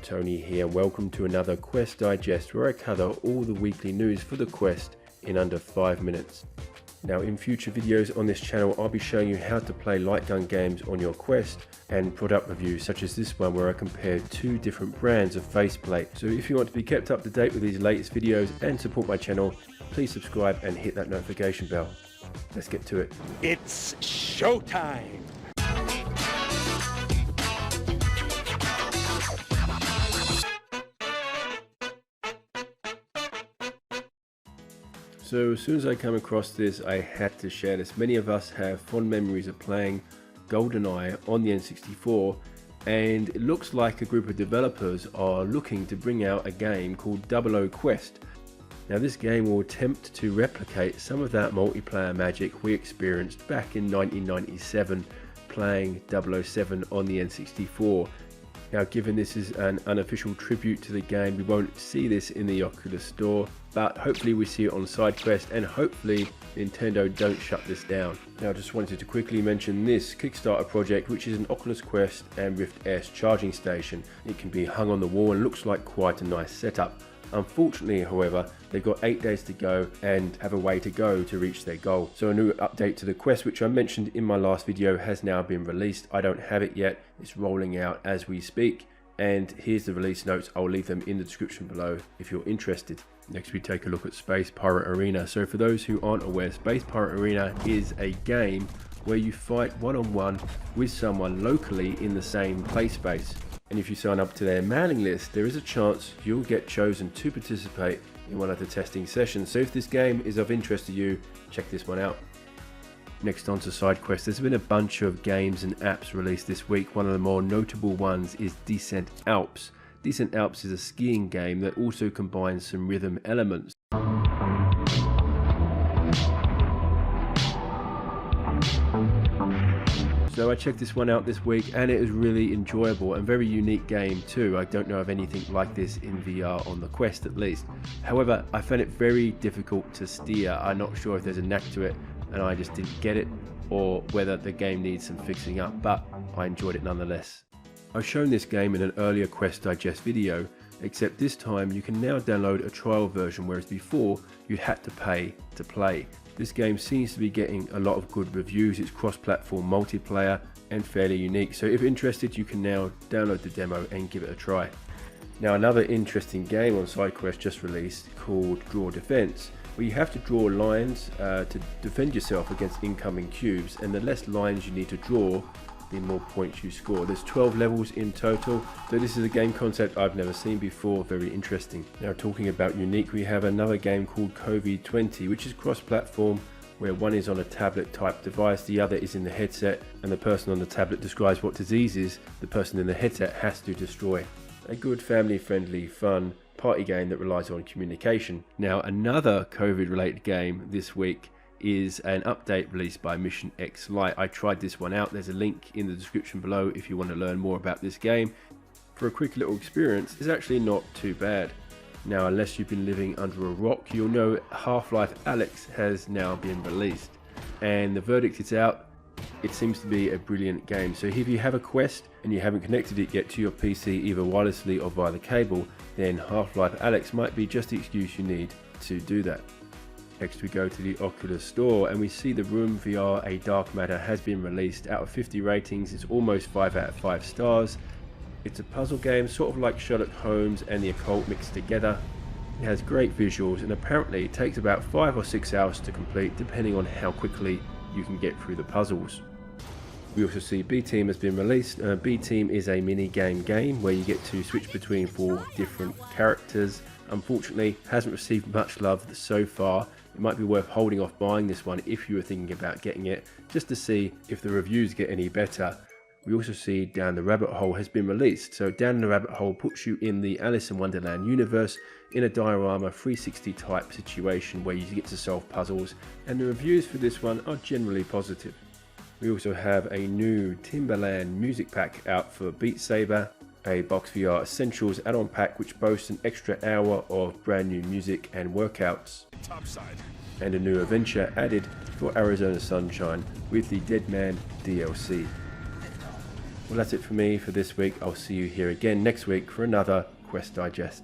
Tony here, and welcome to another Quest Digest where I cover all the weekly news for the Quest in under 5 minutes. Now, in future videos on this channel, I'll be showing you how to play light gun games on your Quest and product reviews such as this one where I compare 2 different brands of faceplate. So if you want to be kept up to date with these latest videos and support my channel, please subscribe and hit that notification bell. Let's get to it. It's showtime! So as soon as I come across this, I had to share this. Many of us have fond memories of playing Goldeneye on the N64, and it looks like a group of developers are looking to bring out a game called Quest. Now this game will attempt to replicate some of that multiplayer magic we experienced back in 1997 playing 007 on the N64. Now, given this is an unofficial tribute to the game, we won't see this in the Oculus store, but hopefully we see it on SideQuest, and hopefully Nintendo don't shut this down. Now, I just wanted to quickly mention this Kickstarter project, which is an Oculus Quest and Rift S charging station. It can be hung on the wall and looks like quite a nice setup. Unfortunately, however, they've got 8 days to go and have a way to go to reach their goal. So a new update to the Quest, which I mentioned in my last video, has now been released. I don't have it yet. It's rolling out as we speak. And here's the release notes. I'll leave them in the description below if you're interested. Next, we take a look at Space Pirate Arena. So for those who aren't aware, Space Pirate Arena is a game where you fight one-on-one with someone locally in the same play space. And if you sign up to their mailing list, there is a chance you'll get chosen to participate in one of the testing sessions. So if this game is of interest to you, check this one out. Next on to SideQuest, there's been a bunch of games and apps released this week. One of the more notable ones is Descent Alps. Descent Alps is a skiing game that also combines some rhythm elements. So I checked this one out this week and it was really enjoyable and very unique game too. I don't know of anything like this in VR on the Quest at least. However, I found it very difficult to steer. I'm not sure if there's a knack to it and I just didn't get it, or whether the game needs some fixing up, but I enjoyed it nonetheless. I've shown this game in an earlier Quest Digest video, except this time you can now download a trial version, whereas before you had to pay to play. This game seems to be getting a lot of good reviews. It's cross-platform multiplayer and fairly unique. So if interested, you can now download the demo and give it a try. Now, another interesting game on SideQuest just released called Draw Defense, where you have to draw lines to defend yourself against incoming cubes, and the less lines you need to draw, the more points you score. There's 12 levels in total, so this is a game concept I've never seen before. Very interesting. Now, talking about unique, we have another game called COVID-20, which is cross-platform, where one is on a tablet type device, the other is in the headset, and the person on the tablet describes what diseases the person in the headset has to destroy. A good family-friendly, fun party game that relies on communication. Now, another COVID-related game this week is an update released by MissionX Lite. I tried this one out. There's a link in the description below if you want to learn more about this game. For a quick little experience, it's actually not too bad. Now, unless you've been living under a rock, you'll know Half Life Alyx has now been released, and the verdict is out. It seems to be a brilliant game. So if you have a Quest and you haven't connected it yet to your PC either wirelessly or via the cable, then Half Life Alyx might be just the excuse you need to do that. Next, we go to the Oculus store and we see the Room VR A Dark Matter has been released. Out of 50 ratings, it's almost 5 out of 5 stars. It's a puzzle game, sort of like Sherlock Holmes and the occult mixed together. It has great visuals and apparently it takes about 5 or 6 hours to complete, depending on how quickly you can get through the puzzles. We also see B-Team has been released. B-Team is a mini game where you get to switch between 4 different characters. Unfortunately, hasn't received much love so far. It might be worth holding off buying this one if you were thinking about getting it, just to see if the reviews get any better. We also see Down the Rabbit Hole has been released. So Down the Rabbit Hole puts you in the Alice in Wonderland universe in a diorama 360 type situation where you get to solve puzzles, and the reviews for this one are generally positive. We also have a new Timberland music pack out for Beatsaber, a Box VR Essentials add-on pack which boasts an extra hour of brand new music and workouts, and a new adventure added for Arizona Sunshine with the Dead Man DLC. Well, that's it for me for this week. I'll see you here again next week for another Quest Digest.